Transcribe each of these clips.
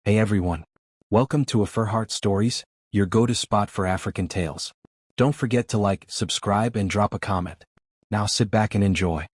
Hey everyone. Welcome to AfriHeart Stories, your go-to spot for African tales. Don't forget to like, subscribe and drop a comment. Now sit back and enjoy.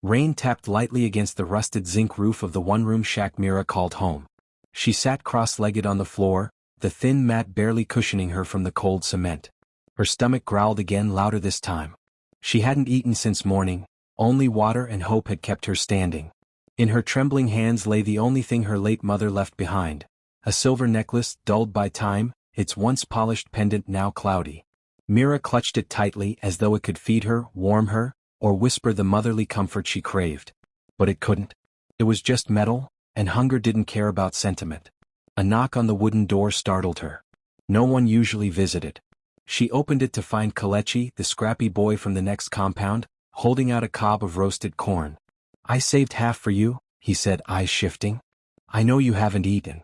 Rain tapped lightly against the rusted zinc roof of the one-room shack Mira called home. She sat cross-legged on the floor, the thin mat barely cushioning her from the cold cement. Her stomach growled again, louder this time. She hadn't eaten since morning, only water and hope had kept her standing. In her trembling hands lay the only thing her late mother left behind. A silver necklace, dulled by time, its once polished pendant now cloudy. Mira clutched it tightly as though it could feed her, warm her, or whisper the motherly comfort she craved. But it couldn't. It was just metal, and hunger didn't care about sentiment. A knock on the wooden door startled her. No one usually visited. She opened it to find Kelechi, the scrappy boy from the next compound, holding out a cob of roasted corn. "I saved half for you," he said, eyes shifting. "I know you haven't eaten."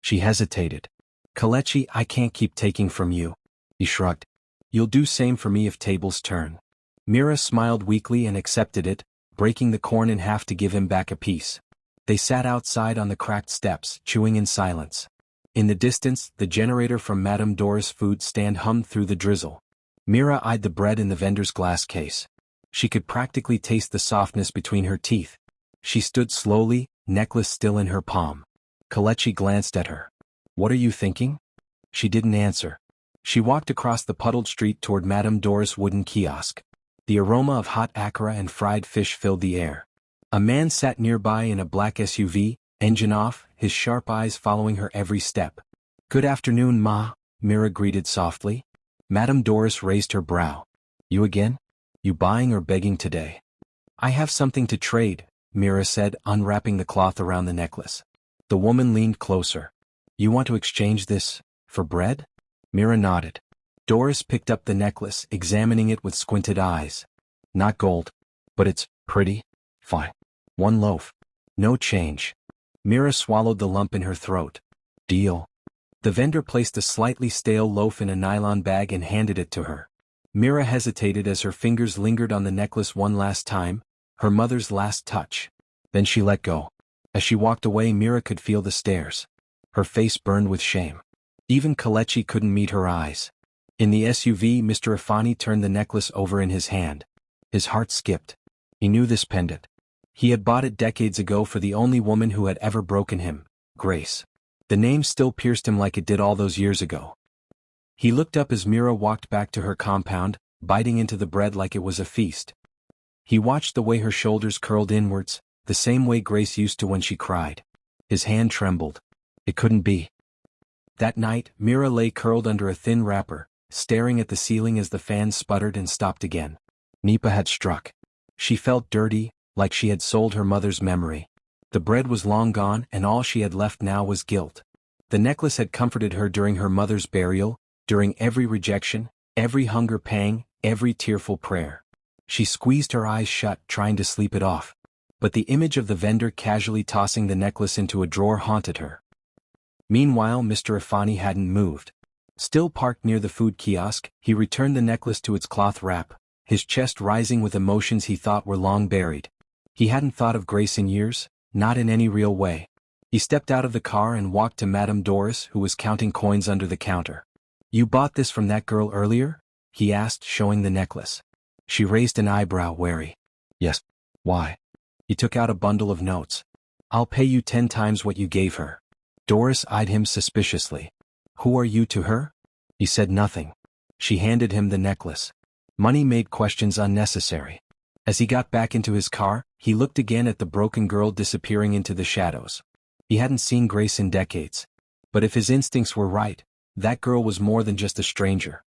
She hesitated. "Kelechi, I can't keep taking from you." He shrugged. "You'll do same for me if tables turn." Mira smiled weakly and accepted it, breaking the corn in half to give him back a piece. They sat outside on the cracked steps, chewing in silence. In the distance, the generator from Madame Dora's food stand hummed through the drizzle. Mira eyed the bread in the vendor's glass case. She could practically taste the softness between her teeth. She stood slowly, necklace still in her palm. Kelechi glanced at her. "What are you thinking?" She didn't answer. She walked across the puddled street toward Madame Dora's wooden kiosk. The aroma of hot akara and fried fish filled the air. A man sat nearby in a black SUV, engine off, his sharp eyes following her every step. "Good afternoon, Ma," Mira greeted softly. Madame Doris raised her brow. "You again? You buying or begging today?" "I have something to trade," Mira said, unwrapping the cloth around the necklace. The woman leaned closer. "You want to exchange this for bread?" Mira nodded. Doris picked up the necklace, examining it with squinted eyes. "Not gold, but it's pretty. Fine. One loaf. No change." Mira swallowed the lump in her throat. "Deal." The vendor placed a slightly stale loaf in a nylon bag and handed it to her. Mira hesitated as her fingers lingered on the necklace one last time, her mother's last touch. Then she let go. As she walked away, Mira could feel the stares. Her face burned with shame. Even Kelechi couldn't meet her eyes. In the SUV, Mr. Afani turned the necklace over in his hand. His heart skipped. He knew this pendant. He had bought it decades ago for the only woman who had ever broken him, Grace. The name still pierced him like it did all those years ago. He looked up as Mira walked back to her compound, biting into the bread like it was a feast. He watched the way her shoulders curled inwards, the same way Grace used to when she cried. His hand trembled. It couldn't be. That night, Mira lay curled under a thin wrapper, staring at the ceiling as the fan sputtered and stopped again. Nipa had struck. She felt dirty, like she had sold her mother's memory. The bread was long gone and all she had left now was guilt. The necklace had comforted her during her mother's burial, during every rejection, every hunger pang, every tearful prayer. She squeezed her eyes shut, trying to sleep it off. But the image of the vendor casually tossing the necklace into a drawer haunted her. Meanwhile, Mr. Afani hadn't moved. Still parked near the food kiosk, he returned the necklace to its cloth wrap, his chest rising with emotions he thought were long buried. He hadn't thought of Grace in years, not in any real way. He stepped out of the car and walked to Madame Doris, who was counting coins under the counter. "You bought this from that girl earlier?" he asked, showing the necklace. She raised an eyebrow, wary. "Yes. Why?" He took out a bundle of notes. "I'll pay you 10 times what you gave her." Doris eyed him suspiciously. "Who are you to her?" He said nothing. She handed him the necklace. Money made questions unnecessary. As he got back into his car, he looked again at the broken girl disappearing into the shadows. He hadn't seen Grace in decades. But if his instincts were right, that girl was more than just a stranger.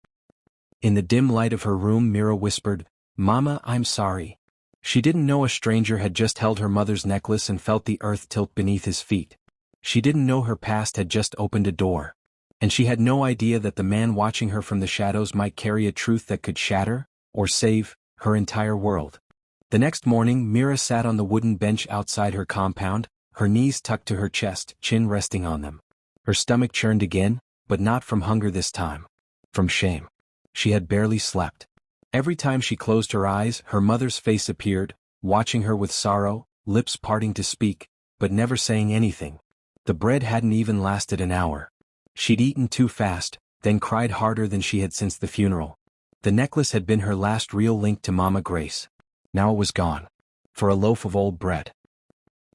In the dim light of her room, Mira whispered, "Mama, I'm sorry." She didn't know a stranger had just held her mother's necklace and felt the earth tilt beneath his feet. She didn't know her past had just opened a door. And she had no idea that the man watching her from the shadows might carry a truth that could shatter, or save, her entire world. The next morning, Mira sat on the wooden bench outside her compound, her knees tucked to her chest, chin resting on them. Her stomach churned again, but not from hunger this time. From shame. She had barely slept. Every time she closed her eyes, her mother's face appeared, watching her with sorrow, lips parting to speak, but never saying anything. The bread hadn't even lasted an hour. She'd eaten too fast, then cried harder than she had since the funeral. The necklace had been her last real link to Mama Grace. Now it was gone. For a loaf of old bread.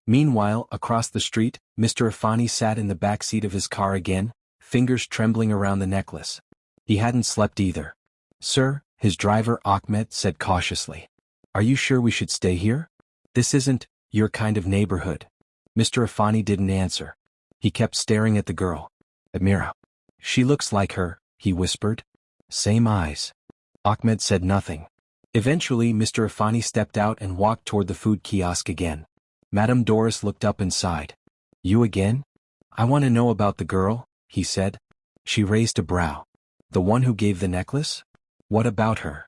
Meanwhile, across the street, Mr. Afani sat in the back seat of his car again, fingers trembling around the necklace. He hadn't slept either. "Sir," his driver Ahmed said cautiously. "Are you sure we should stay here? This isn't your kind of neighborhood." Mr. Afani didn't answer. He kept staring at the girl. "At Mira. She looks like her," he whispered. "Same eyes." Ahmed said nothing. Eventually, Mr. Afani stepped out and walked toward the food kiosk again. Madame Doris looked up and sighed. "You again?" "I want to know about the girl," he said. She raised a brow. "The one who gave the necklace? What about her?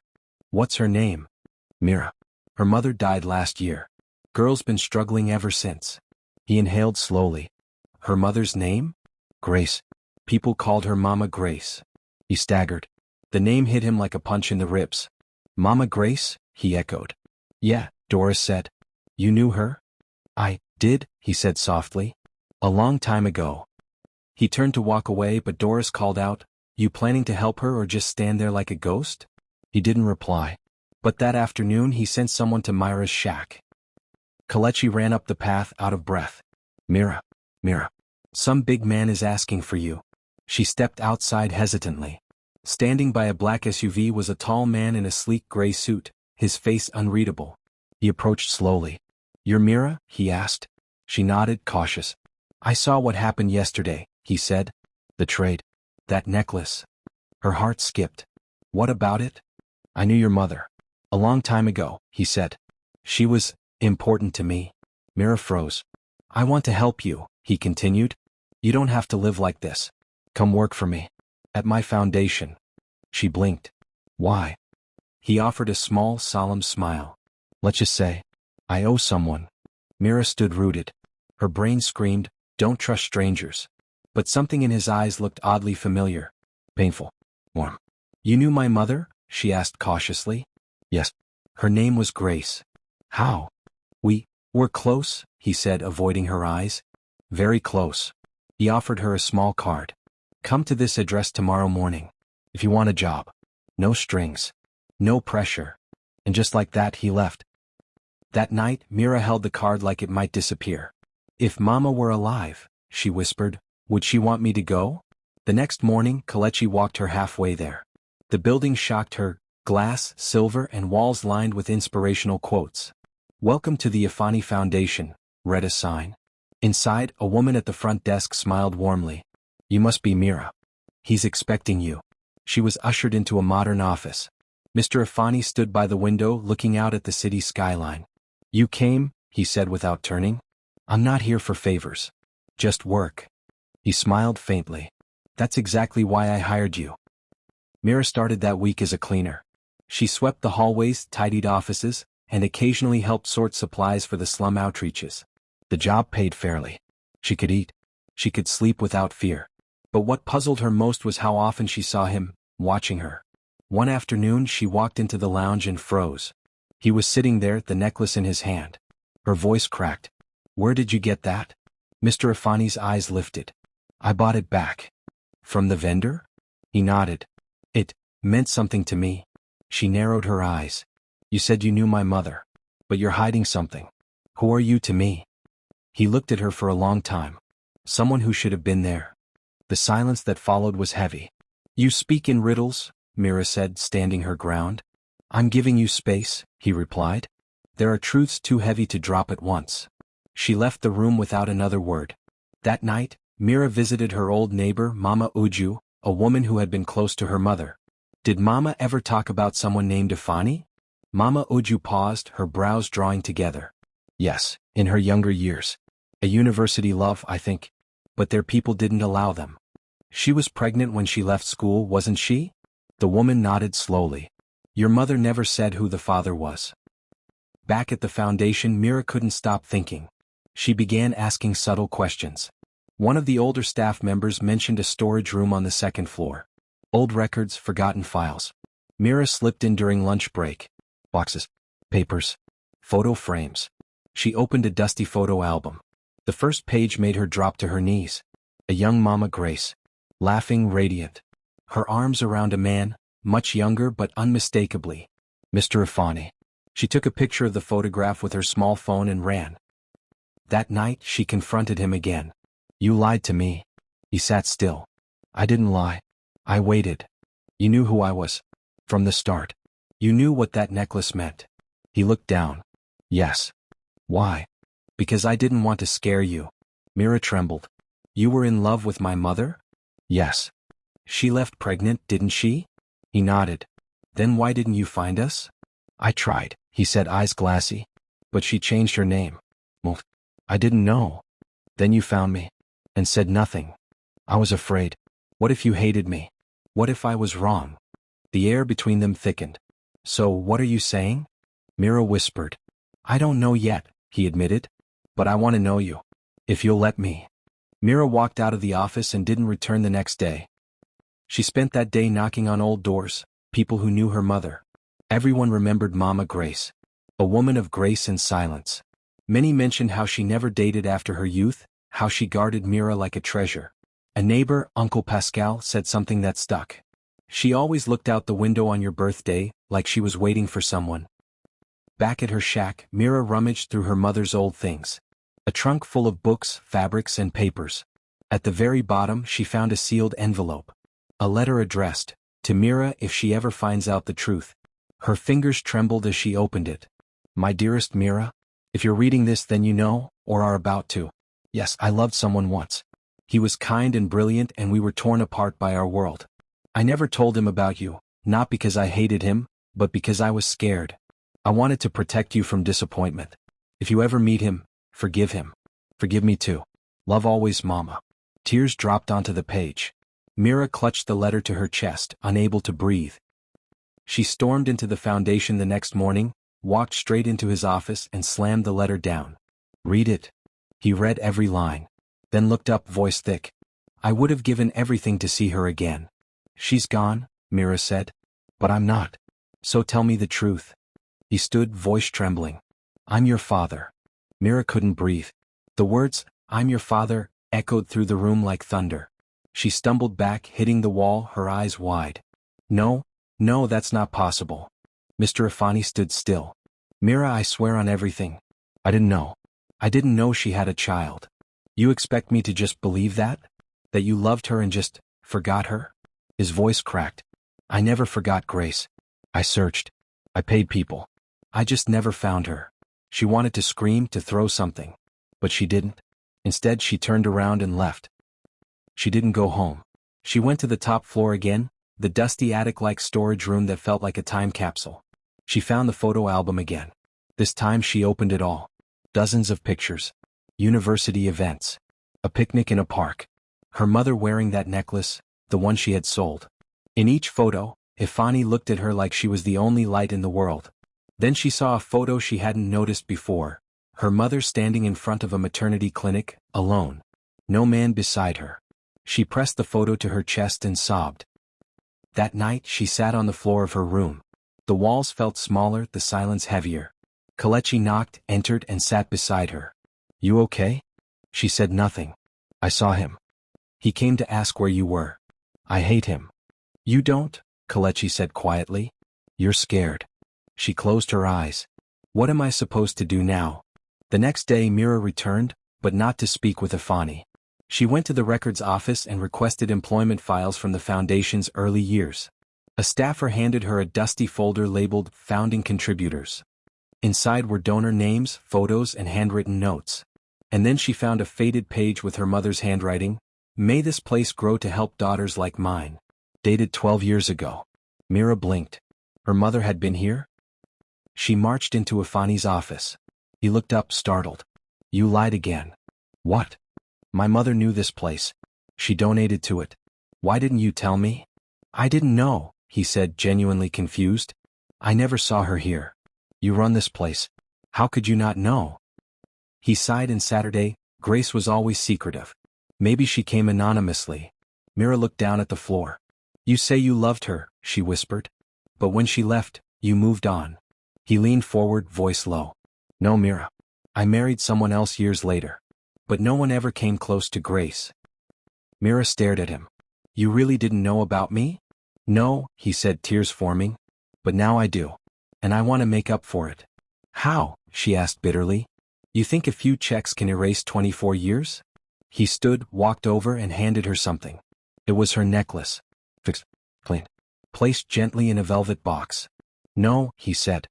What's her name?" "Mira. Her mother died last year. Girl's been struggling ever since." He inhaled slowly. "Her mother's name? Grace. People called her Mama Grace." He staggered. The name hit him like a punch in the ribs. "Mama Grace?" he echoed. "Yeah," Doris said. "You knew her?" "I did," he said softly. "A long time ago." He turned to walk away, but Doris called out, "You planning to help her or just stand there like a ghost?" He didn't reply. But that afternoon he sent someone to Myra's shack. Kelechi ran up the path out of breath. "Mira, Mira. Some big man is asking for you." She stepped outside hesitantly. Standing by a black SUV was a tall man in a sleek gray suit, his face unreadable. He approached slowly. "You're Mira?" he asked. She nodded, cautious. "I saw what happened yesterday," he said. "The trade. That necklace." Her heart skipped. "What about it?" "I knew your mother. A long time ago," he said. "She was important to me." Mira froze. "I want to help you," he continued. "You don't have to live like this. Come work for me. At my foundation." She blinked. "Why?" He offered a small, solemn smile. "Let's just say, I owe someone." Mira stood rooted. Her brain screamed, "Don't trust strangers." But something in his eyes looked oddly familiar. Painful. Warm. "You knew my mother?" she asked cautiously. "Yes. Her name was Grace." "How?" "We were close," he said, avoiding her eyes. "Very close." He offered her a small card. "Come to this address tomorrow morning. If you want a job. No strings. No pressure." And just like that he left. That night, Mira held the card like it might disappear. "If Mama were alive," she whispered, "would she want me to go?" The next morning, Kelechi walked her halfway there. The building shocked her, glass, silver, and walls lined with inspirational quotes. "Welcome to the Afani Foundation," read a sign. Inside, a woman at the front desk smiled warmly. "You must be Mira. He's expecting you." She was ushered into a modern office. Mr. Afani stood by the window looking out at the city skyline. "You came," he said without turning. "I'm not here for favors. Just work." He smiled faintly. "That's exactly why I hired you." Mira started that week as a cleaner. She swept the hallways, tidied offices, and occasionally helped sort supplies for the slum outreaches. The job paid fairly. She could eat. She could sleep without fear. But what puzzled her most was how often she saw him, watching her. One afternoon she walked into the lounge and froze. He was sitting there, the necklace in his hand. Her voice cracked. "Where did you get that?" Mr. Afani's eyes lifted. "I bought it back." "From the vendor?" He nodded. "It meant something to me." She narrowed her eyes. "You said you knew my mother. But you're hiding something. Who are you to me?" He looked at her for a long time. Someone who should have been there. The silence that followed was heavy. "You speak in riddles," Mira said, standing her ground. "I'm giving you space," he replied. "There are truths too heavy to drop at once." She left the room without another word. That night, Mira visited her old neighbor, Mama Uju, a woman who had been close to her mother. "Did Mama ever talk about someone named Afani?" Mama Uju paused, her brows drawing together. "Yes, in her younger years. A university love, I think. But their people didn't allow them." "She was pregnant when she left school, wasn't she?" The woman nodded slowly. "Your mother never said who the father was." Back at the foundation, Mira couldn't stop thinking. She began asking subtle questions. One of the older staff members mentioned a storage room on the second floor. Old records, forgotten files. Mira slipped in during lunch break. Boxes. Papers. Photo frames. She opened a dusty photo album. The first page made her drop to her knees. A young Mama Grace. Laughing, radiant. Her arms around a man, much younger but unmistakably Mr. Afani. She took a picture of the photograph with her small phone and ran. That night she confronted him again. You lied to me. He sat still. I didn't lie. I waited. You knew who I was. From the start. You knew what that necklace meant. He looked down. Yes. Why? Because I didn't want to scare you. Mira trembled. You were in love with my mother? Yes. She left pregnant, didn't she? He nodded. Then why didn't you find us? I tried, he said, eyes glassy. But she changed her name. Well, I didn't know. Then you found me. And said nothing. I was afraid. What if you hated me? What if I was wrong? The air between them thickened. So, what are you saying? Mira whispered. I don't know yet, he admitted. But I want to know you. If you'll let me. Mira walked out of the office and didn't return the next day. She spent that day knocking on old doors, people who knew her mother. Everyone remembered Mama Grace. A woman of grace and silence. Many mentioned how she never dated after her youth, how she guarded Mira like a treasure. A neighbor, Uncle Pascal, said something that stuck. She always looked out the window on your birthday, like she was waiting for someone. Back at her shack, Mira rummaged through her mother's old things. A trunk full of books, fabrics, and papers. At the very bottom she found a sealed envelope. A letter addressed, to Mira if she ever finds out the truth. Her fingers trembled as she opened it. My dearest Mira, if you're reading this then you know, or are about to. Yes, I loved someone once. He was kind and brilliant and we were torn apart by our world. I never told him about you, not because I hated him, but because I was scared. I wanted to protect you from disappointment. If you ever meet him, forgive him. Forgive me too. Love always, Mama. Tears dropped onto the page. Mira clutched the letter to her chest, unable to breathe. She stormed into the foundation the next morning, walked straight into his office and slammed the letter down. Read it. He read every line. Then looked up, voice thick. I would have given everything to see her again. She's gone, Mira said. But I'm not. So tell me the truth. He stood, voice trembling. I'm your father. Mira couldn't breathe. The words, I'm your father, echoed through the room like thunder. She stumbled back, hitting the wall, her eyes wide. No, that's not possible. Mr. Afani stood still. Mira, I swear on everything. I didn't know. I didn't know she had a child. You expect me to just believe that? That you loved her and just forgot her? His voice cracked. I never forgot Grace. I searched. I paid people. I just never found her. She wanted to scream, to throw something. But she didn't. Instead, she turned around and left. She didn't go home. She went to the top floor again, the dusty attic-like storage room that felt like a time capsule. She found the photo album again. This time she opened it all. Dozens of pictures. University events. A picnic in a park. Her mother wearing that necklace, the one she had sold. In each photo, Ifani looked at her like she was the only light in the world. Then she saw a photo she hadn't noticed before. Her mother standing in front of a maternity clinic, alone. No man beside her. She pressed the photo to her chest and sobbed. That night she sat on the floor of her room. The walls felt smaller, the silence heavier. Kelechi knocked, entered and sat beside her. You okay? She said nothing. I saw him. He came to ask where you were. I hate him. You don't? Kelechi said quietly. You're scared. She closed her eyes. What am I supposed to do now? The next day Mira returned, but not to speak with Ifani. She went to the records office and requested employment files from the foundation's early years. A staffer handed her a dusty folder labeled Founding Contributors. Inside were donor names, photos, and handwritten notes. And then she found a faded page with her mother's handwriting. May this place grow to help daughters like mine. Dated 12 years ago. Mira blinked. Her mother had been here? She marched into Ifani's office. He looked up, startled. You lied again. What? My mother knew this place. She donated to it. Why didn't you tell me? I didn't know, he said, genuinely confused. I never saw her here. You run this place. How could you not know? He sighed and Saturday, Grace was always secretive. Maybe she came anonymously. Mira looked down at the floor. You say you loved her, she whispered. But when she left, you moved on. He leaned forward, voice low. No, Mira. I married someone else years later. but no one ever came close to Grace. Mira stared at him. You really didn't know about me? No, he said, tears forming. But now I do. And I want to make up for it. How? She asked bitterly. You think a few checks can erase 24 years? He stood, walked over and handed her something. It was her necklace. Fixed, clean, placed gently in a velvet box. No, he said.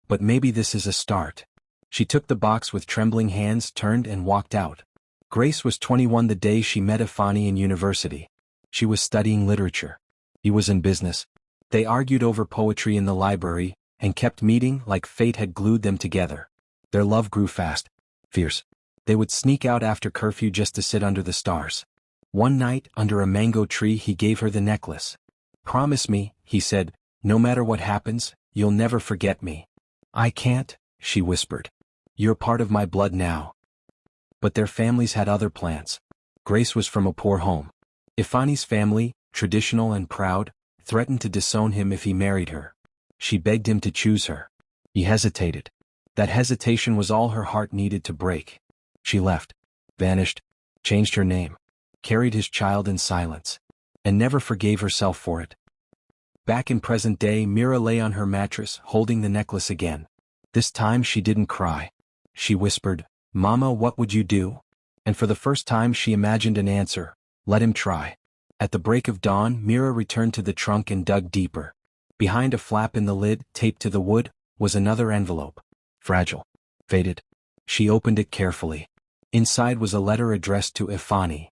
But maybe this is a start. She took the box with trembling hands, turned and walked out. Grace was 21 the day she met Afani in university. She was studying literature. He was in business. They argued over poetry in the library, and kept meeting like fate had glued them together. Their love grew fast, fierce. They would sneak out after curfew just to sit under the stars. One night, under a mango tree, he gave her the necklace. Promise me, he said, no matter what happens, you'll never forget me. I can't, she whispered. You're part of my blood now. But their families had other plans. Grace was from a poor home. Ifani's family, traditional and proud, threatened to disown him if he married her. She begged him to choose her. He hesitated. That hesitation was all her heart needed to break. She left, vanished, changed her name, carried his child in silence, and never forgave herself for it. Back in present day, Mira lay on her mattress, holding the necklace again. This time she didn't cry. She whispered, Mama, what would you do? And for the first time she imagined an answer. Let him try. At the break of dawn, Mira returned to the trunk and dug deeper. Behind a flap in the lid, taped to the wood, was another envelope. Fragile. Faded. She opened it carefully. Inside was a letter addressed to Ifani.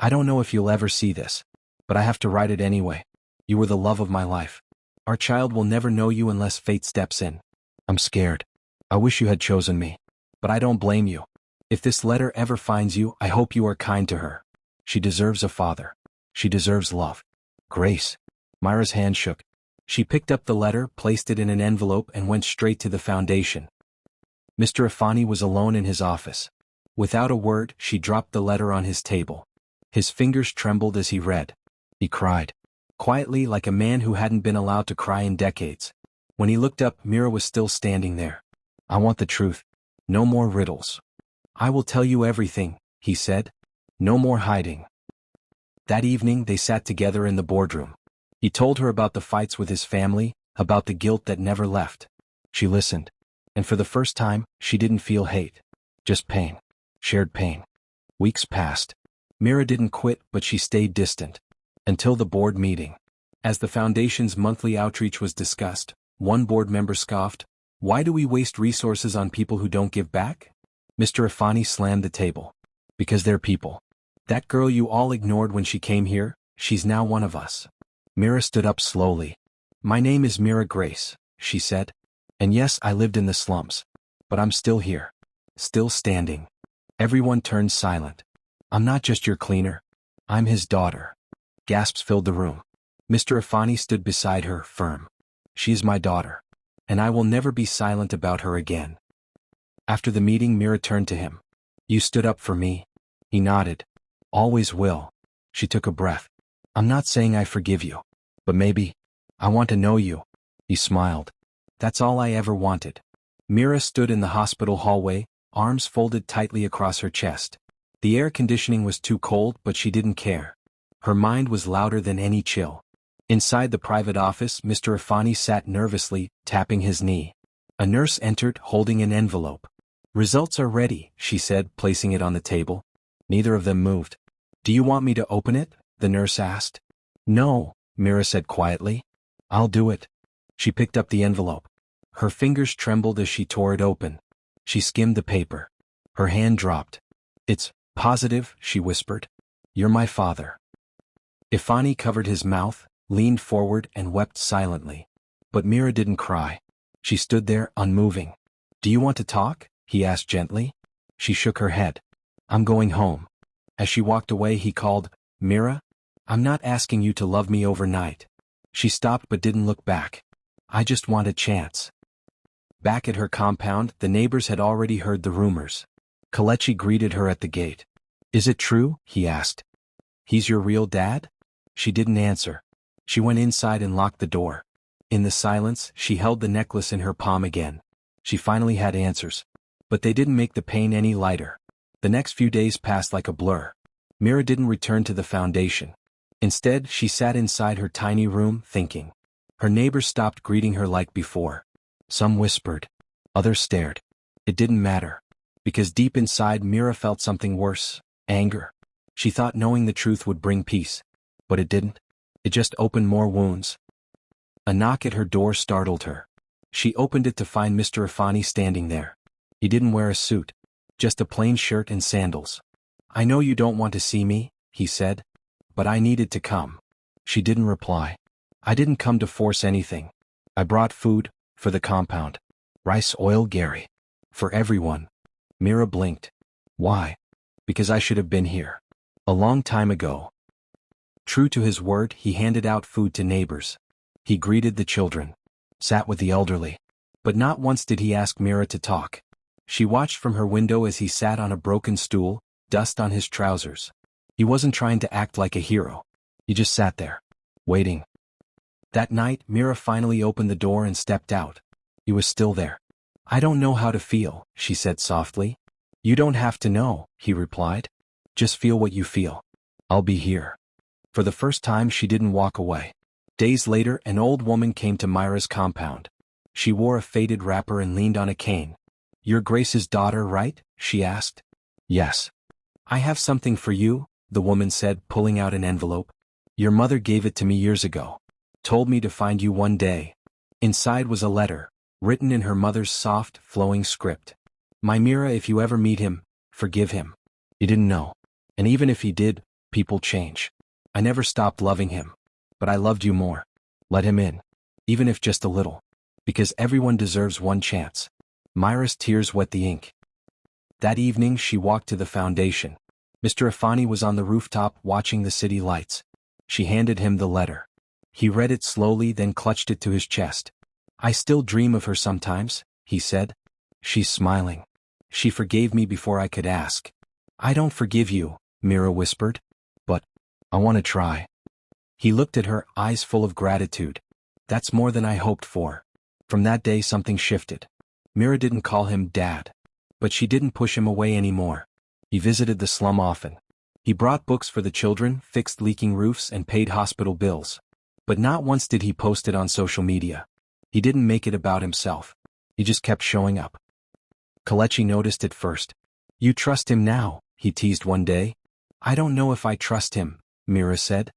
I don't know if you'll ever see this, but I have to write it anyway. You were the love of my life. Our child will never know you unless fate steps in. I'm scared. I wish you had chosen me. But I don't blame you. If this letter ever finds you, I hope you are kind to her. She deserves a father. She deserves love. Grace. Myra's hand shook. She picked up the letter, placed it in an envelope, and went straight to the foundation. Mr. Ifani was alone in his office. Without a word, she dropped the letter on his table. His fingers trembled as he read. He cried. Quietly, like a man who hadn't been allowed to cry in decades. When he looked up, Mira was still standing there. I want the truth. No more riddles. I will tell you everything, he said. No more hiding. That evening they sat together in the boardroom. He told her about the fights with his family, about the guilt that never left. She listened. And for the first time, she didn't feel hate. Just pain. Shared pain. Weeks passed. Mira didn't quit, but she stayed distant. Until the board meeting. As the foundation's monthly outreach was discussed, one board member scoffed, Why do we waste resources on people who don't give back? Mr. Ifani slammed the table. Because they're people. That girl you all ignored when she came here, she's now one of us. Mira stood up slowly. My name is Mira Grace, she said. And yes, I lived in the slums. But I'm still here. Still standing. Everyone turned silent. I'm not just your cleaner. I'm his daughter. Gasps filled the room. Mr. Ifani stood beside her, firm. She is my daughter. And I will never be silent about her again. After the meeting, Mira turned to him. You stood up for me. He nodded. Always will. She took a breath. I'm not saying I forgive you. But maybe. I want to know you. He smiled. That's all I ever wanted. Mira stood in the hospital hallway, arms folded tightly across her chest. The air conditioning was too cold, but she didn't care. Her mind was louder than any chill. Inside the private office, Mr. Ifani sat nervously, tapping his knee. A nurse entered, holding an envelope. Results are ready, she said, placing it on the table. Neither of them moved. Do you want me to open it? The nurse asked. No, Mira said quietly. I'll do it. She picked up the envelope. Her fingers trembled as she tore it open. She skimmed the paper. Her hand dropped. It's positive, she whispered. You're my father. Ifani covered his mouth, leaned forward and wept silently. But Mira didn't cry. She stood there, unmoving. Do you want to talk? He asked gently. She shook her head. I'm going home. As she walked away, he called, Mira? I'm not asking you to love me overnight. She stopped but didn't look back. I just want a chance. Back at her compound, the neighbors had already heard the rumors. Kalechi greeted her at the gate. Is it true? He asked. He's your real dad? She didn't answer. She went inside and locked the door. In the silence, she held the necklace in her palm again. She finally had answers. But they didn't make the pain any lighter. The next few days passed like a blur. Mira didn't return to the foundation. Instead, she sat inside her tiny room, thinking. Her neighbors stopped greeting her like before. Some whispered. Others stared. It didn't matter. Because deep inside Mira felt something worse, anger. She thought knowing the truth would bring peace. But it didn't. It just opened more wounds. A knock at her door startled her. She opened it to find Mr. Afani standing there. He didn't wear a suit. Just a plain shirt and sandals. "I know you don't want to see me," he said. "But I needed to come." She didn't reply. "I didn't come to force anything. I brought food, for the compound. Rice, oil, Gary. For everyone." Mira blinked. "Why?" "Because I should have been here. A long time ago." True to his word, he handed out food to neighbors. He greeted the children. Sat with the elderly. But not once did he ask Mira to talk. She watched from her window as he sat on a broken stool, dust on his trousers. He wasn't trying to act like a hero. He just sat there, waiting. That night, Mira finally opened the door and stepped out. He was still there. "I don't know how to feel," she said softly. "You don't have to know," he replied. "Just feel what you feel. I'll be here." For the first time, she didn't walk away. Days later, an old woman came to Myra's compound. She wore a faded wrapper and leaned on a cane. "You're Grace's daughter, right?" she asked. "Yes." "I have something for you," the woman said, pulling out an envelope. "Your mother gave it to me years ago. Told me to find you one day." Inside was a letter, written in her mother's soft, flowing script. "My Mira, if you ever meet him, forgive him. He didn't know. And even if he did, people change. I never stopped loving him. But I loved you more. Let him in. Even if just a little. Because everyone deserves one chance." Myra's tears wet the ink. That evening she walked to the foundation. Mr. Afani was on the rooftop watching the city lights. She handed him the letter. He read it slowly, then clutched it to his chest. "I still dream of her sometimes," he said. "She's smiling. She forgave me before I could ask." "I don't forgive you," Mira whispered. "But I want to try." He looked at her, eyes full of gratitude. "That's more than I hoped for." From that day something shifted. Mira didn't call him Dad. But she didn't push him away anymore. He visited the slum often. He brought books for the children, fixed leaking roofs, and paid hospital bills. But not once did he post it on social media. He didn't make it about himself. He just kept showing up. Kalechi noticed it first. "You trust him now," he teased one day. "I don't know if I trust him," Mira said.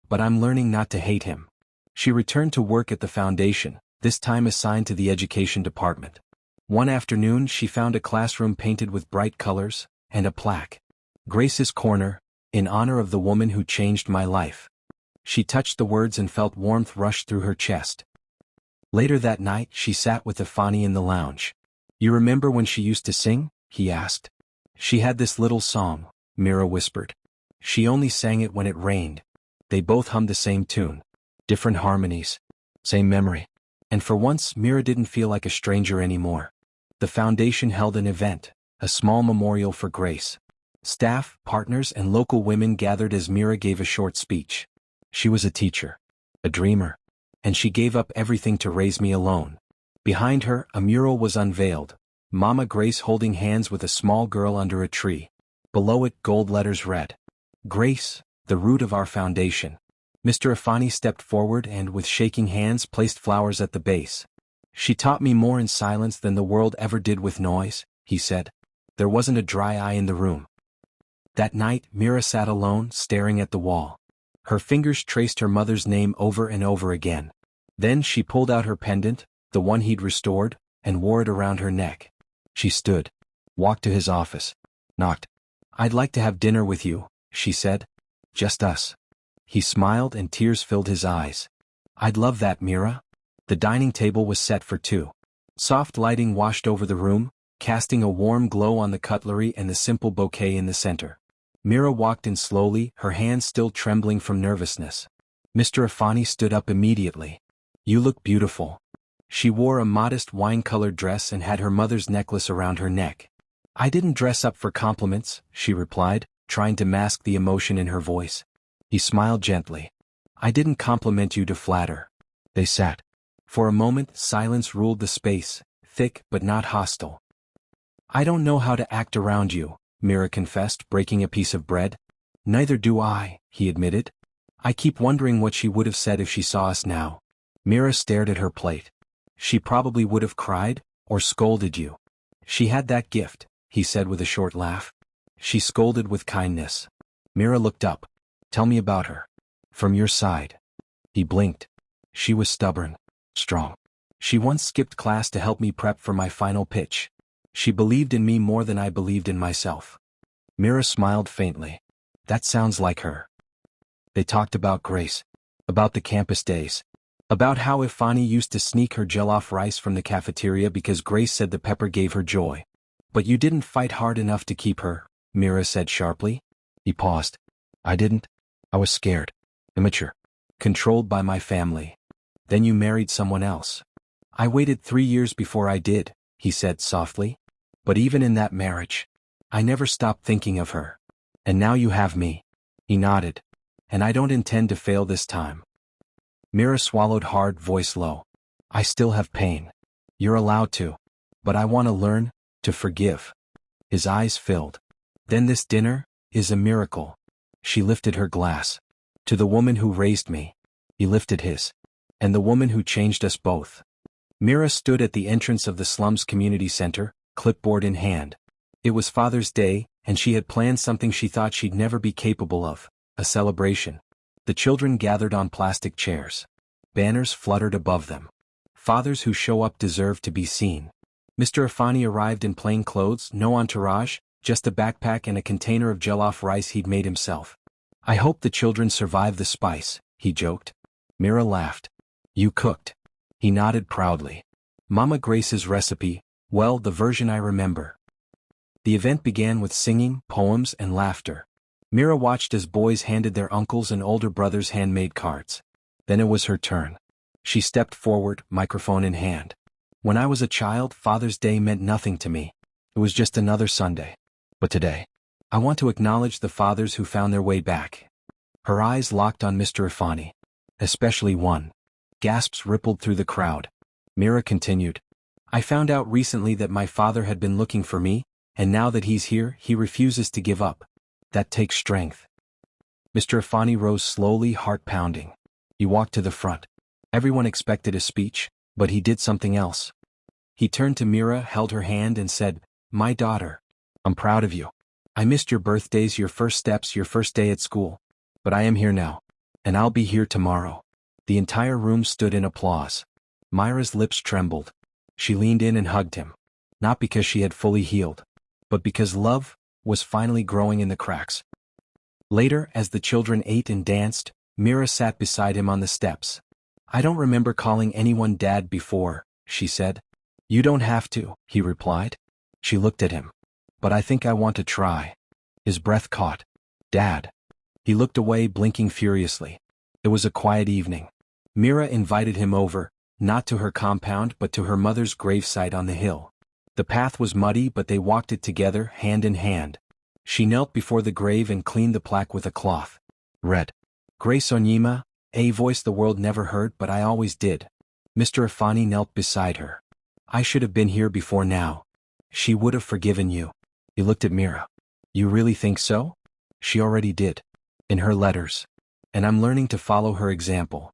"But I'm learning not to hate him." She returned to work at the foundation, this time assigned to the education department. One afternoon she found a classroom painted with bright colors, and a plaque. "Grace's Corner, in honor of the woman who changed my life." She touched the words and felt warmth rush through her chest. Later that night she sat with Afani in the lounge. "You remember when she used to sing?" he asked. "She had this little song," Mira whispered. "She only sang it when it rained." They both hummed the same tune. Different harmonies. Same memory. And for once Mira didn't feel like a stranger anymore. The foundation held an event, a small memorial for Grace. Staff, partners, and local women gathered as Mira gave a short speech. She was a teacher. A dreamer. And she gave up everything to raise me alone. Behind her, a mural was unveiled. Mama Grace holding hands with a small girl under a tree. Below it, gold letters read, "Grace, the root of our foundation." Mr. Afani stepped forward and, with shaking hands, placed flowers at the base. "She taught me more in silence than the world ever did with noise," he said. There wasn't a dry eye in the room. That night, Mira sat alone, staring at the wall. Her fingers traced her mother's name over and over again. Then she pulled out her pendant, the one he'd restored, and wore it around her neck. She stood, walked to his office, knocked. "I'd like to have dinner with you," she said. "Just us." He smiled and tears filled his eyes. "I'd love that, Mira." The dining table was set for two. Soft lighting washed over the room, casting a warm glow on the cutlery and the simple bouquet in the center. Mira walked in slowly, her hands still trembling from nervousness. Mr. Afani stood up immediately. "You look beautiful." She wore a modest wine-colored dress and had her mother's necklace around her neck. "I didn't dress up for compliments," she replied, trying to mask the emotion in her voice. He smiled gently. "I didn't compliment you to flatter." They sat. For a moment, silence ruled the space, thick but not hostile. "I don't know how to act around you," Mira confessed, breaking a piece of bread. Neither do I, he admitted. I keep wondering what she would have said if she saw us now. Mira stared at her plate. She probably would have cried, or scolded you. She had that gift, he said with a short laugh. She scolded with kindness. Mira looked up. Tell me about her. From your side. He blinked. She was stubborn. Strong. She once skipped class to help me prep for my final pitch. She believed in me more than I believed in myself. Mira smiled faintly. That sounds like her. They talked about Grace. About the campus days. About how Ifani used to sneak her jollof rice from the cafeteria because Grace said the pepper gave her joy. But you didn't fight hard enough to keep her, Mira said sharply. He paused. I didn't. I was scared. Immature. Controlled by my family. Then you married someone else. I waited 3 years before I did, he said softly. But even in that marriage, I never stopped thinking of her. And now you have me. He nodded. And I don't intend to fail this time. Mira swallowed hard, voice low. I still have pain. You're allowed to. But I want to learn to forgive. His eyes filled. Then this dinner is a miracle. She lifted her glass. To the woman who raised me. He lifted his. And the woman who changed us both. Mira stood at the entrance of the slums community center, clipboard in hand. It was Father's Day, and she had planned something she thought she'd never be capable of, a celebration. The children gathered on plastic chairs. Banners fluttered above them. Fathers who show up deserve to be seen. Mr. Ifani arrived in plain clothes, no entourage, just a backpack and a container of jollof rice he'd made himself. I hope the children survive the spice, he joked. Mira laughed. You cooked. He nodded proudly. Mama Grace's recipe, well, the version I remember. The event began with singing, poems, and laughter. Mira watched as boys handed their uncles and older brothers handmade cards. Then it was her turn. She stepped forward, microphone in hand. When I was a child, Father's Day meant nothing to me. It was just another Sunday. But today, I want to acknowledge the fathers who found their way back. Her eyes locked on Mr. Ifani. Especially one. Gasps rippled through the crowd. Mira continued. I found out recently that my father had been looking for me, and now that he's here, he refuses to give up. That takes strength. Mr. Ifani rose slowly, heart pounding. He walked to the front. Everyone expected a speech, but he did something else. He turned to Mira, held her hand and said, My daughter, I'm proud of you. I missed your birthdays, your first steps, your first day at school. But I am here now. And I'll be here tomorrow. The entire room stood in applause. Myra's lips trembled. She leaned in and hugged him. Not because she had fully healed, but because love was finally growing in the cracks. Later, as the children ate and danced, Mira sat beside him on the steps. I don't remember calling anyone Dad before, she said. You don't have to, he replied. She looked at him. But I think I want to try. His breath caught. Dad. He looked away, blinking furiously. It was a quiet evening. Mira invited him over, not to her compound but to her mother's gravesite on the hill. The path was muddy but they walked it together, hand in hand. She knelt before the grave and cleaned the plaque with a cloth. Read. Grace Onyema, a voice the world never heard but I always did. Mr. Ifani knelt beside her. I should have been here before now. She would have forgiven you. He looked at Mira. You really think so? She already did. In her letters. And I'm learning to follow her example.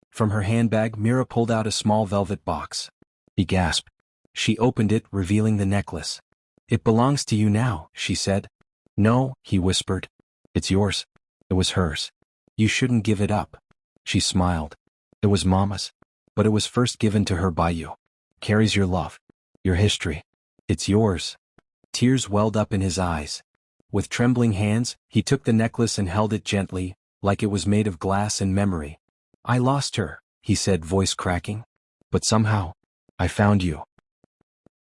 From her handbag, Mira pulled out a small velvet box. He gasped. She opened it, revealing the necklace. It belongs to you now, she said. No, he whispered. It's yours. It was hers. You shouldn't give it up. She smiled. It was Mama's. But it was first given to her by you. Carries your love. Your history. It's yours. Tears welled up in his eyes. With trembling hands, he took the necklace and held it gently, like it was made of glass and memory. I lost her, he said, voice cracking. But somehow, I found you.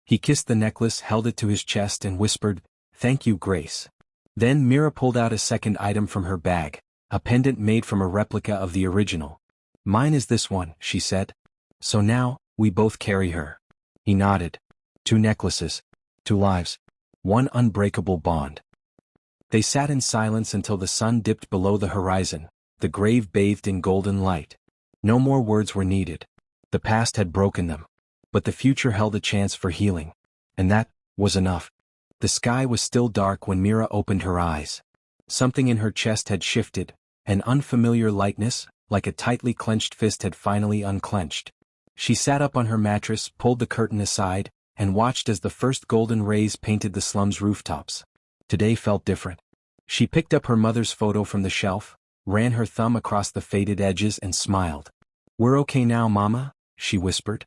He kissed the necklace, held it to his chest and whispered, Thank you, Grace. Then Mira pulled out a second item from her bag, a pendant made from a replica of the original. Mine is this one, she said. So now, we both carry her. He nodded. 2 necklaces. 2 lives. 1 unbreakable bond. They sat in silence until the sun dipped below the horizon, the grave bathed in golden light. No more words were needed. The past had broken them. But the future held a chance for healing. And that was enough. The sky was still dark when Mira opened her eyes. Something in her chest had shifted, an unfamiliar lightness, like a tightly clenched fist had finally unclenched. She sat up on her mattress, pulled the curtain aside, and watched as the first golden rays painted the slum's rooftops. Today felt different. She picked up her mother's photo from the shelf, ran her thumb across the faded edges and smiled. "We're okay now, Mama," she whispered.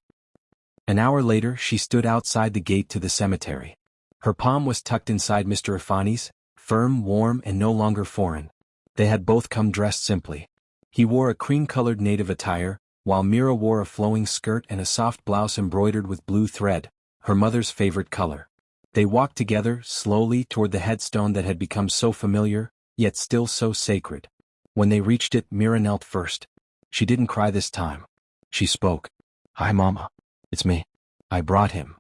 An hour later she stood outside the gate to the cemetery. Her palm was tucked inside Mr. Afani's, firm, warm, and no longer foreign. They had both come dressed simply. He wore a cream-colored native attire, while Mira wore a flowing skirt and a soft blouse embroidered with blue thread, her mother's favorite color. They walked together, slowly, toward the headstone that had become so familiar, yet still so sacred. When they reached it, Mira knelt first. She didn't cry this time. She spoke. "Hi, Mama. It's me. I brought him."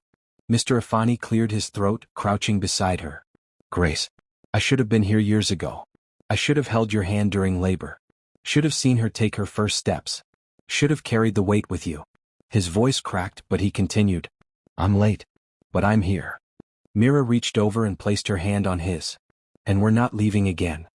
Mr. Afani cleared his throat, crouching beside her. "Grace, I should have been here years ago. I should have held your hand during labor. Should have seen her take her first steps. Should have carried the weight with you." His voice cracked, but he continued. "I'm late, but I'm here." Mira reached over and placed her hand on his. "And we're not leaving again."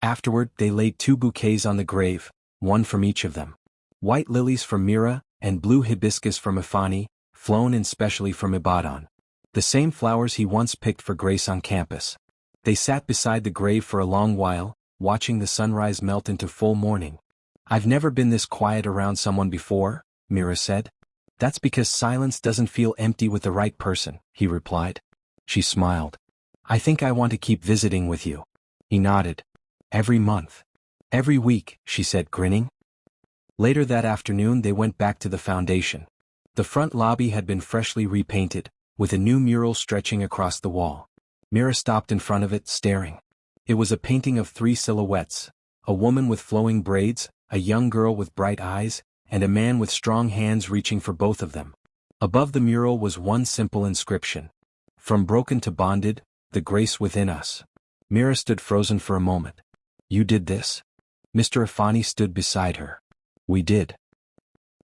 Afterward, they laid 2 bouquets on the grave, one from each of them. White lilies from Mira, and blue hibiscus from Afani, flown in specially from Ibadan. The same flowers he once picked for Grace on campus. They sat beside the grave for a long while, watching the sunrise melt into full morning. "I've never been this quiet around someone before," Mira said. "That's because silence doesn't feel empty with the right person," he replied. She smiled. "I think I want to keep visiting with you." He nodded. "Every month. Every week," she said, grinning. Later that afternoon they went back to the foundation. The front lobby had been freshly repainted, with a new mural stretching across the wall. Mira stopped in front of it, staring. It was a painting of 3 silhouettes, a woman with flowing braids, a young girl with bright eyes, and a man with strong hands reaching for both of them. Above the mural was one simple inscription. "From broken to bonded, the grace within us." Mira stood frozen for a moment. "You did this?" Mr. Afani stood beside her. "We did."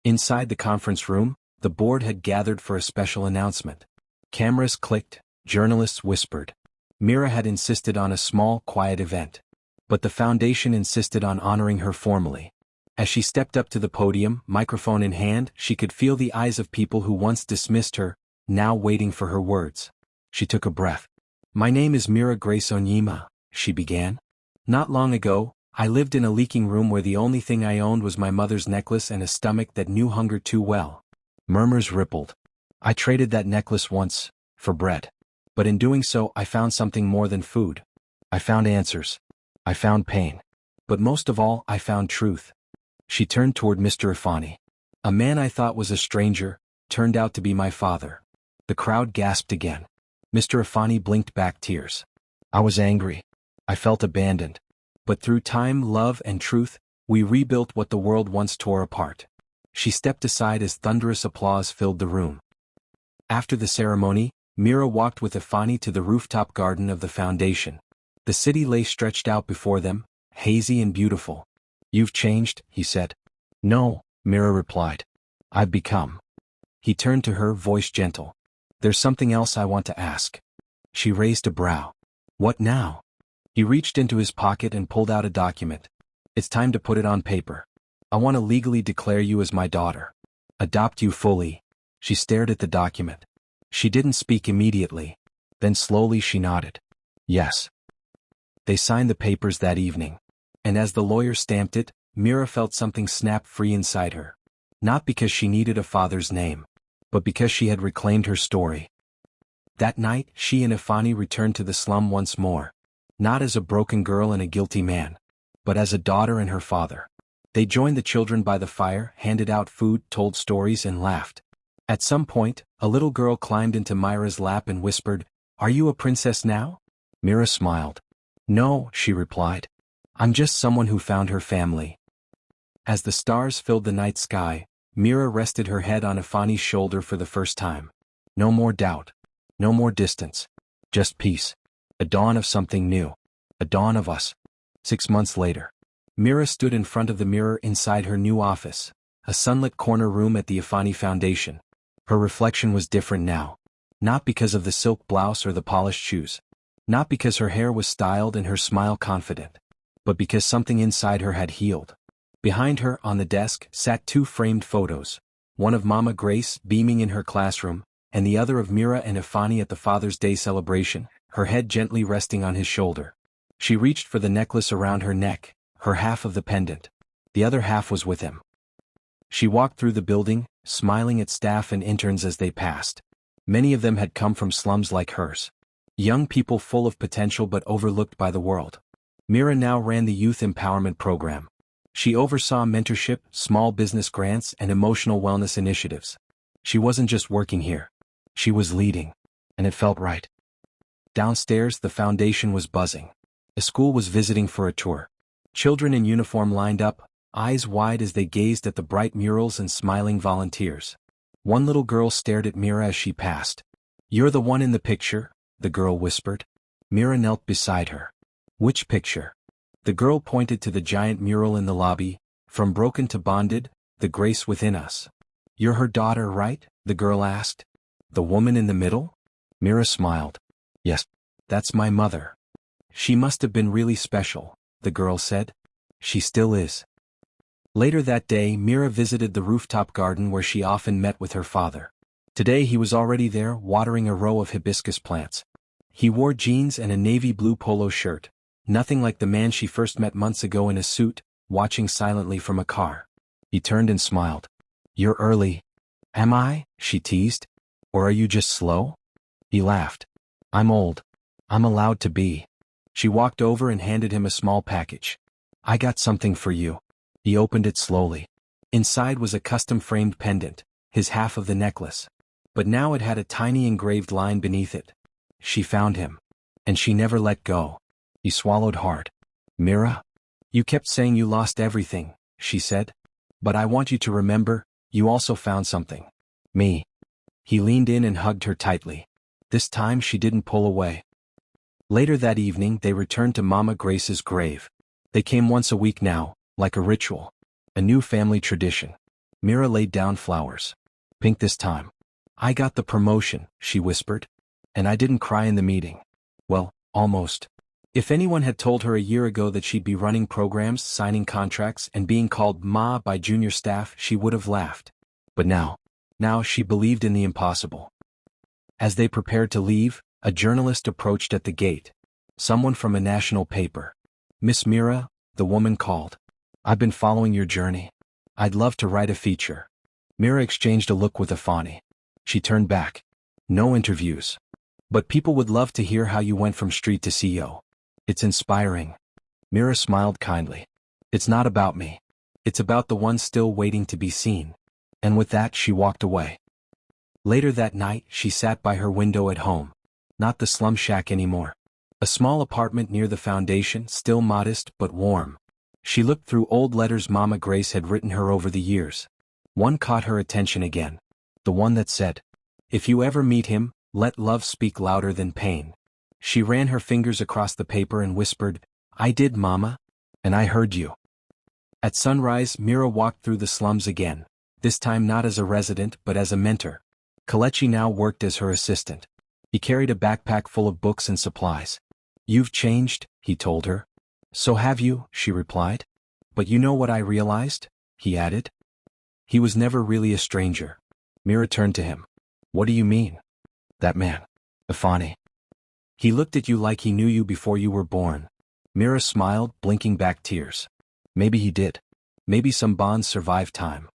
Inside the conference room, the board had gathered for a special announcement. Cameras clicked, journalists whispered. Mira had insisted on a small, quiet event. But the foundation insisted on honoring her formally. As she stepped up to the podium, microphone in hand, she could feel the eyes of people who once dismissed her, now waiting for her words. She took a breath. "My name is Mira Grace Onyema," she began. "Not long ago, I lived in a leaking room where the only thing I owned was my mother's necklace and a stomach that knew hunger too well." Murmurs rippled. "I traded that necklace once, for bread. But in doing so I found something more than food. I found answers. I found pain. But most of all I found truth." She turned toward Mr. Afani. "A man I thought was a stranger, turned out to be my father." The crowd gasped again. Mr. Afani blinked back tears. "I was angry. I felt abandoned. But through time, love, and truth, we rebuilt what the world once tore apart." She stepped aside as thunderous applause filled the room. After the ceremony, Mira walked with Afani to the rooftop garden of the foundation. The city lay stretched out before them, hazy and beautiful. "You've changed," he said. "No," Mira replied. "I've become." He turned to her, voice gentle. "There's something else I want to ask." She raised a brow. "What now?" He reached into his pocket and pulled out a document. "It's time to put it on paper. I want to legally declare you as my daughter. Adopt you fully." She stared at the document. She didn't speak immediately. Then slowly she nodded. "Yes." They signed the papers that evening. And as the lawyer stamped it, Mira felt something snap free inside her. Not because she needed a father's name, but because she had reclaimed her story. That night, she and Afani returned to the slum once more. Not as a broken girl and a guilty man, but as a daughter and her father. They joined the children by the fire, handed out food, told stories, and laughed. At some point, a little girl climbed into Myra's lap and whispered, "Are you a princess now?" Mira smiled. "No," she replied. "I'm just someone who found her family." As the stars filled the night sky, Mira rested her head on Afani's shoulder for the first time. No more doubt. No more distance. Just peace. A dawn of something new. A dawn of us. 6 months later. Mira stood in front of the mirror inside her new office, a sunlit corner room at the Afani Foundation. Her reflection was different now. Not because of the silk blouse or the polished shoes. Not because her hair was styled and her smile confident. But because something inside her had healed. Behind her, on the desk, sat two framed photos. One of Mama Grace, beaming in her classroom, and the other of Mira and Ifani at the Father's Day celebration, her head gently resting on his shoulder. She reached for the necklace around her neck, her half of the pendant. The other half was with him. She walked through the building, smiling at staff and interns as they passed. Many of them had come from slums like hers. Young people full of potential but overlooked by the world. Mira now ran the Youth Empowerment Program. She oversaw mentorship, small business grants, and emotional wellness initiatives. She wasn't just working here. She was leading. And it felt right. Downstairs, the foundation was buzzing. A school was visiting for a tour. Children in uniform lined up, eyes wide as they gazed at the bright murals and smiling volunteers. One little girl stared at Mira as she passed. "You're the one in the picture," the girl whispered. Mira knelt beside her. "Which picture?" The girl pointed to the giant mural in the lobby, "From broken to bonded, the grace within us." "You're her daughter, right?" the girl asked. "The woman in the middle?" Mira smiled. "Yes, that's my mother." "She must have been really special," the girl said. "She still is." Later that day, Mira visited the rooftop garden where she often met with her father. Today he was already there, watering a row of hibiscus plants. He wore jeans and a navy blue polo shirt, nothing like the man she first met months ago in a suit, watching silently from a car. He turned and smiled. "You're early." "Am I?" she teased. "Or are you just slow?" He laughed. "I'm old. I'm allowed to be." She walked over and handed him a small package. "I got something for you." He opened it slowly. Inside was a custom-framed pendant, his half of the necklace. But now it had a tiny engraved line beneath it. She found him. And she never let go. He swallowed hard. "Mira? You kept saying you lost everything," she said. "But I want you to remember, you also found something. Me." He leaned in and hugged her tightly. This time she didn't pull away. Later that evening they returned to Mama Grace's grave. They came once a week now, like a ritual. A new family tradition. Mira laid down flowers. "Pink this time." "I got the promotion," she whispered. "And I didn't cry in the meeting." Well, almost. If anyone had told her a year ago that she'd be running programs, signing contracts, and being called Ma by junior staff, she would have laughed. But now she believed in the impossible. As they prepared to leave, a journalist approached at the gate. Someone from a national paper. "Miss Mira," the woman called. "I've been following your journey. I'd love to write a feature." Mira exchanged a look with Ifani. She turned back. "No interviews. But people would love to hear how you went from street to CEO. It's inspiring." Mira smiled kindly. "It's not about me. It's about the ones still waiting to be seen." And with that she walked away. Later that night she sat by her window at home. Not the slum shack anymore. A small apartment near the foundation, still modest but warm. She looked through old letters Mama Grace had written her over the years. One caught her attention again. The one that said, "If you ever meet him, let love speak louder than pain." She ran her fingers across the paper and whispered, "I did, Mama. And I heard you." At sunrise, Mira walked through the slums again, this time not as a resident but as a mentor. Kalechi now worked as her assistant. He carried a backpack full of books and supplies. "You've changed," he told her. "So have you," she replied. "But you know what I realized?" he added. "He was never really a stranger." Mira turned to him. "What do you mean?" "That man. Ifani. He looked at you like he knew you before you were born." Mira smiled, blinking back tears. "Maybe he did. Maybe some bonds survive time."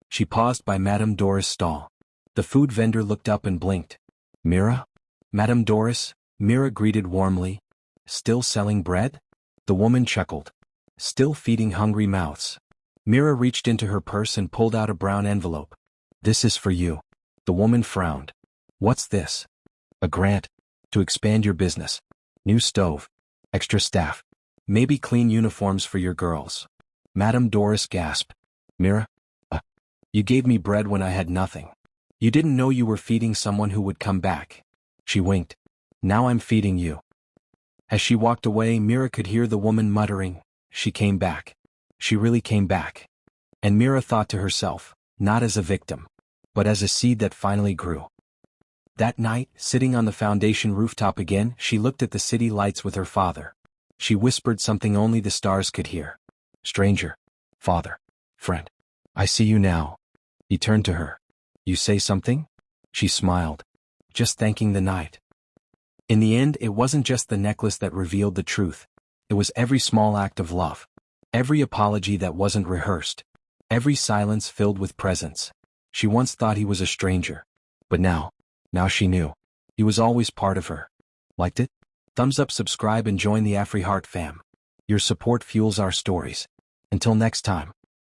She paused by Madame Doris' stall. The food vendor looked up and blinked. "Mira?" "Madame Doris," Mira greeted warmly. "Still selling bread?" The woman chuckled. "Still feeding hungry mouths." Mira reached into her purse and pulled out a brown envelope. "This is for you." The woman frowned. "What's this?" "A grant. To expand your business. New stove. Extra staff. Maybe clean uniforms for your girls." Madame Doris gasped. "Mira? You gave me bread when I had nothing. You didn't know you were feeding someone who would come back." She winked. "Now I'm feeding you." As she walked away, Mira could hear the woman muttering, "She came back. She really came back." And Mira thought to herself, not as a victim, but as a seed that finally grew. That night, sitting on the foundation rooftop again, she looked at the city lights with her father. She whispered something only the stars could hear. Stranger. Father. Friend. I see you now. He turned to her. You say something? She smiled. Just thanking the night. In the end, it wasn't just the necklace that revealed the truth. It was every small act of love. Every apology that wasn't rehearsed. Every silence filled with presence. She once thought he was a stranger. But now she knew. He was always part of her. Liked it? Thumbs up, subscribe and join the AfriHeart fam. Your support fuels our stories. Until next time.